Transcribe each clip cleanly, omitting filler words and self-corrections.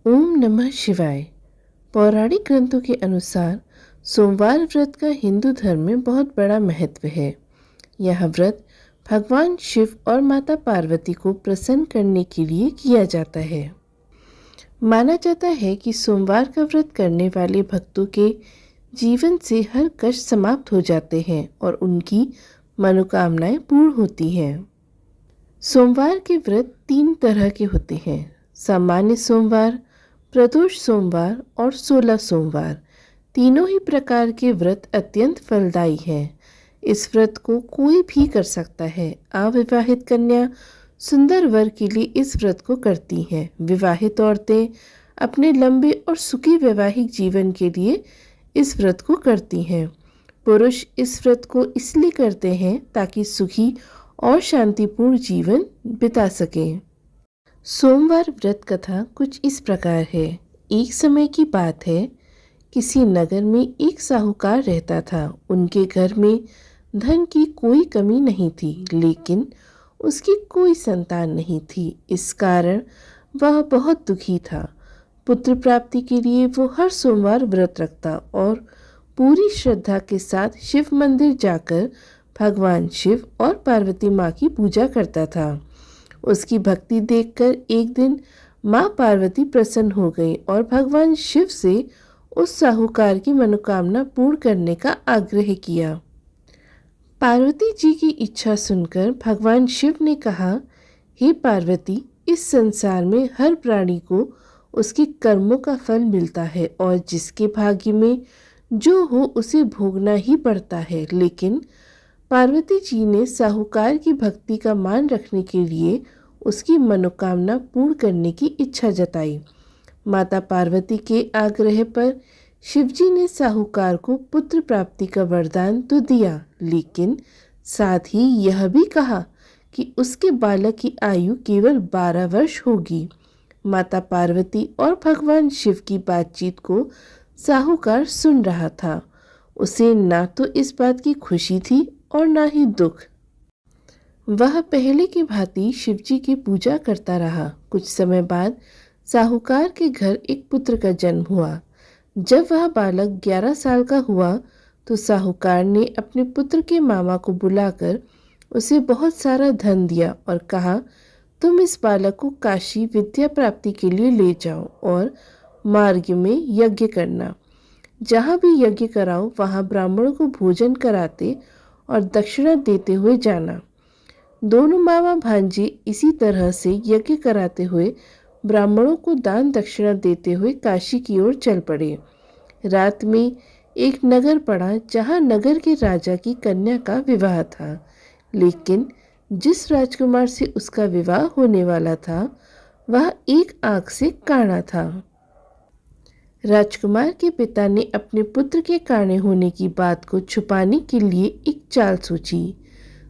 ओम नमः शिवाय। पौराणिक ग्रंथों के अनुसार सोमवार व्रत का हिंदू धर्म में बहुत बड़ा महत्व है। यह व्रत भगवान शिव और माता पार्वती को प्रसन्न करने के लिए किया जाता है। माना जाता है कि सोमवार का व्रत करने वाले भक्तों के जीवन से हर कष्ट समाप्त हो जाते हैं और उनकी मनोकामनाएं पूर्ण होती हैं। सोमवार के व्रत 3 तरह के होते हैं: सामान्य सोमवार, प्रदोष सोमवार और 16 सोमवार। तीनों ही प्रकार के व्रत अत्यंत फलदायी हैं। इस व्रत को कोई भी कर सकता है। अविवाहित कन्या सुंदर वर के लिए इस व्रत को करती हैं। विवाहित औरतें अपने लंबे और सुखी वैवाहिक जीवन के लिए इस व्रत को करती हैं। पुरुष इस व्रत को इसलिए करते हैं ताकि सुखी और शांतिपूर्ण जीवन बिता सकें। सोमवार व्रत कथा कुछ इस प्रकार है। एक समय की बात है, किसी नगर में एक साहूकार रहता था। उनके घर में धन की कोई कमी नहीं थी, लेकिन उसकी कोई संतान नहीं थी। इस कारण वह बहुत दुखी था। पुत्र प्राप्ति के लिए वो हर सोमवार व्रत रखता और पूरी श्रद्धा के साथ शिव मंदिर जाकर भगवान शिव और पार्वती माँ की पूजा करता था। उसकी भक्ति देखकर एक दिन माँ पार्वती प्रसन्न हो गई और भगवान शिव से उस साहूकार की मनोकामना पूर्ण करने का आग्रह किया। पार्वती जी की इच्छा सुनकर भगवान शिव ने कहा, हे पार्वती, इस संसार में हर प्राणी को उसके कर्मों का फल मिलता है और जिसके भाग्य में जो हो उसे भोगना ही पड़ता है। लेकिन पार्वती जी ने साहूकार की भक्ति का मान रखने के लिए उसकी मनोकामना पूर्ण करने की इच्छा जताई। माता पार्वती के आग्रह पर शिवजी ने साहूकार को पुत्र प्राप्ति का वरदान तो दिया, लेकिन साथ ही यह भी कहा कि उसके बालक की आयु केवल 12 वर्ष होगी। माता पार्वती और भगवान शिव की बातचीत को साहूकार सुन रहा था। उसे ना तो इस बात की खुशी थी और ना ही दुख। वह पहले की भांति शिवजी की पूजा करता रहा। कुछ समय बाद साहूकार के घर एक पुत्र का जन्म हुआ। जब वह बालक 11 साल का हुआ तो साहूकार ने अपने पुत्र के मामा को बुलाकर उसे बहुत सारा धन दिया और कहा, तुम इस बालक को काशी विद्या प्राप्ति के लिए ले जाओ और मार्ग में यज्ञ करना। जहाँ भी यज्ञ कराओ वहाँ ब्राह्मणों को भोजन कराते और दक्षिणा देते हुए जाना। दोनों मामा भांजे इसी तरह से यज्ञ कराते हुए ब्राह्मणों को दान दक्षिणा देते हुए काशी की ओर चल पड़े। रात में एक नगर पड़ा जहाँ नगर के राजा की कन्या का विवाह था, लेकिन जिस राजकुमार से उसका विवाह होने वाला था वह एक आंख से काना था। राजकुमार के पिता ने अपने पुत्र के काने होने की बात को छुपाने के लिए एक चाल सोची।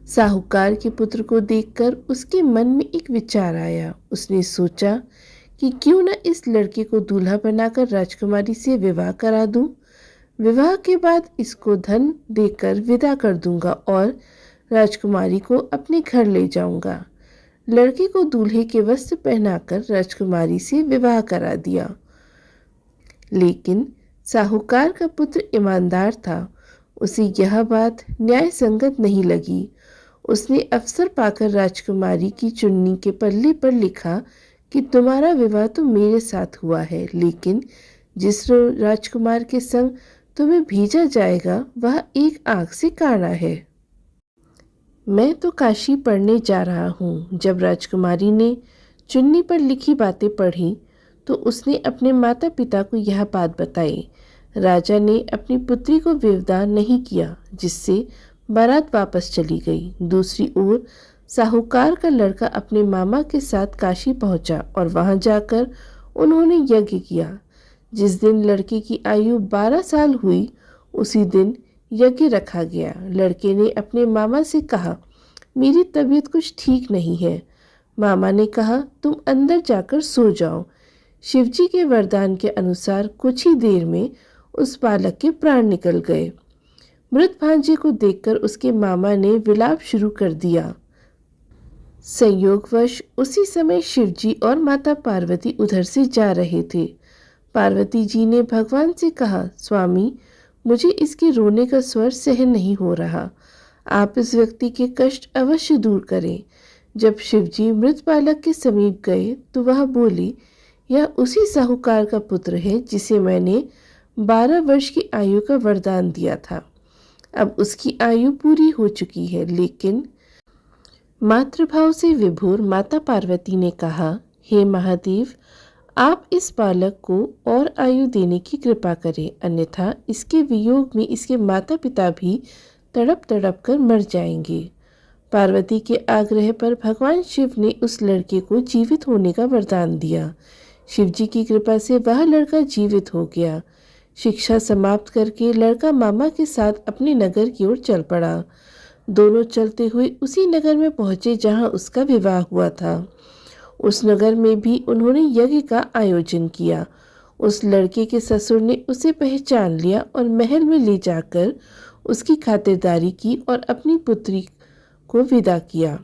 साहूकार के पुत्र को देखकर उसके मन में एक विचार आया। उसने सोचा कि क्यों न इस लड़के को दूल्हा बनाकर राजकुमारी से विवाह करा दूं। विवाह के बाद इसको धन देकर विदा कर दूंगा और राजकुमारी को अपने घर ले जाऊंगा। लड़के को दूल्हे के वस्त्र पहनाकर राजकुमारी से विवाह करा दिया। लेकिन साहूकार का पुत्र ईमानदार था। उसे यह बात न्याय संगत नहीं लगी। उसने अवसर पाकर राजकुमारी की चुन्नी के पल्ले पर लिखा कि तुम्हारा विवाह तो मेरे साथ हुआ है, लेकिन जिस राजकुमार के संग तुम्हें भेजा जाएगा वह एक आंख से काना है। मैं तो काशी पढ़ने जा रहा हूँ। जब राजकुमारी ने चुन्नी पर लिखी बातें पढ़ी तो उसने अपने माता पिता को यह बात बताई। राजा ने अपनी पुत्री को विदा नहीं किया, जिससे बारात वापस चली गई। दूसरी ओर साहूकार का लड़का अपने मामा के साथ काशी पहुंचा और वहां जाकर उन्होंने यज्ञ किया। जिस दिन लड़के की आयु 12 साल हुई उसी दिन यज्ञ रखा गया। लड़के ने अपने मामा से कहा, मेरी तबीयत कुछ ठीक नहीं है। मामा ने कहा, तुम अंदर जाकर सो जाओ। शिवजी के वरदान के अनुसार कुछ ही देर में उस बालक के प्राण निकल गए। मृत भांजे को देखकर उसके मामा ने विलाप शुरू कर दिया। संयोगवश उसी समय शिवजी और माता पार्वती उधर से जा रहे थे। पार्वती जी ने भगवान से कहा, स्वामी, मुझे इसके रोने का स्वर सहन नहीं हो रहा। आप इस व्यक्ति के कष्ट अवश्य दूर करें। जब शिवजी मृत बालक के समीप गए तो वह बोली, यह उसी साहूकार का पुत्र है जिसे मैंने 12 वर्ष की आयु का वरदान दिया था। अब उसकी आयु पूरी हो चुकी है। लेकिन मातृभाव से विभोर माता पार्वती ने कहा, हे महादेव, आप इस बालक को और आयु देने की कृपा करें, अन्यथा इसके वियोग में इसके माता पिता भी तड़प तड़प कर मर जाएंगे। पार्वती के आग्रह पर भगवान शिव ने उस लड़के को जीवित होने का वरदान दिया। शिवजी की कृपा से वह लड़का जीवित हो गया। शिक्षा समाप्त करके लड़का मामा के साथ अपने नगर की ओर चल पड़ा। दोनों चलते हुए उसी नगर में पहुंचे जहां उसका विवाह हुआ था। उस नगर में भी उन्होंने यज्ञ का आयोजन किया। उस लड़के के ससुर ने उसे पहचान लिया और महल में ले जाकर उसकी खातिरदारी की और अपनी पुत्री को विदा किया।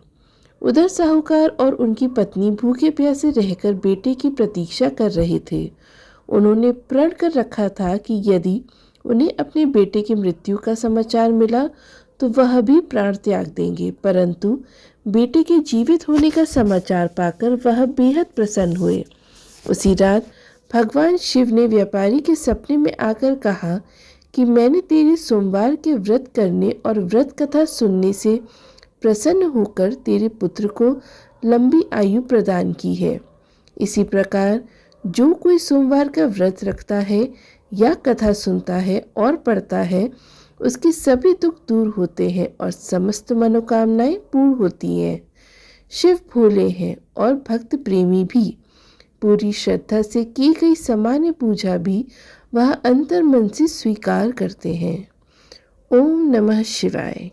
उधर साहूकार और उनकी पत्नी भूखे प्यासे रहकर बेटे की प्रतीक्षा कर रहे थे। उन्होंने प्रण कर रखा था कि यदि उन्हें अपने बेटे की मृत्यु का समाचार मिला तो वह भी प्राण त्याग देंगे, परंतु बेटे के जीवित होने का समाचार पाकर वह बेहद प्रसन्न हुए। उसी रात भगवान शिव ने व्यापारी के सपने में आकर कहा कि मैंने तेरे सोमवार के व्रत करने और व्रत कथा सुनने से प्रसन्न होकर तेरे पुत्र को लंबी आयु प्रदान की है। इसी प्रकार जो कोई सोमवार का व्रत रखता है या कथा सुनता है और पढ़ता है, उसके सभी दुख दूर होते हैं और समस्त मनोकामनाएं पूर्ण होती हैं। शिव भोले हैं और भक्त प्रेमी भी। पूरी श्रद्धा से की गई सामान्य पूजा भी वह अंतर मन से स्वीकार करते हैं। ओम नमः शिवाय।